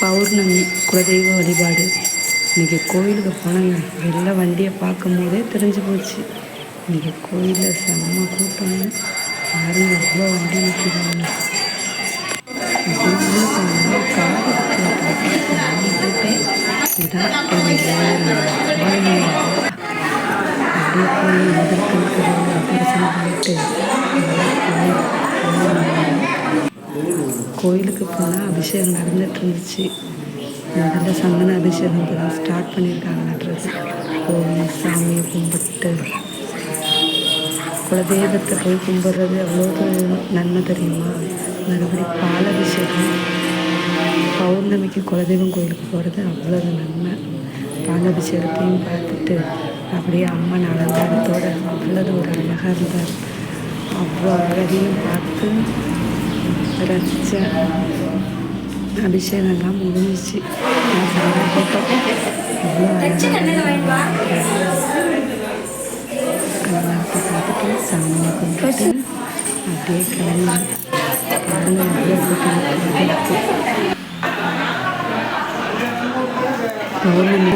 பௌர்ணமி குலதெய்வ வழிபாடு. இன்றைக்கி கோயிலுக்கு போனாங்க. வெளில வண்டியை பார்க்கும் போதே தெரிஞ்சு போச்சு. இன்றைக்கி கோயிலில் செம்ம கூட்டம்னு பாருங்க, எவ்வளோ வண்டி நிற்கிறாங்க. அப்படின்னு சொன்னால் காது இதான் அப்படியே போய் முதற்கணக்கு தரிசனம் பண்ணிட்டு கோயிலுக்கு போனால் அபிஷேகம் நடந்துட்டு இருந்துச்சு. முதல்ல சந்தன அபிஷேகம் தான் ஸ்டார்ட் பண்ணியிருக்காங்கன்றது. போய் சாமியை கும்பிட்டு குலதெய்வத்தை போய் கும்பிட்றது அவ்வளோ நன்மை தெரியுமா. மறுபடி பால் அபிஷேகம். பௌர்ணமிக்கு குலதெய்வம் கோயிலுக்கு போகிறது அவ்வளோ நன்மை. பால் அபிஷேகத்தையும் பார்த்துட்டு அப்படியே அம்மன் அலங்காரத்தோடு அவ்வளோ ஒரு அழகாக இருந்தார். அவ்வளோ அழகையும் பார்த்து ரசித்த அபிஷேகம்லாம் முடிஞ்சிச்சு. அவ்வளோ அலங்காரத்தை பார்த்துட்டு சாமியை கும்பிட்டு அப்படியே கிளம்பி பாருங்க அவ்வளோ கூட்டம். பௌர்ணமி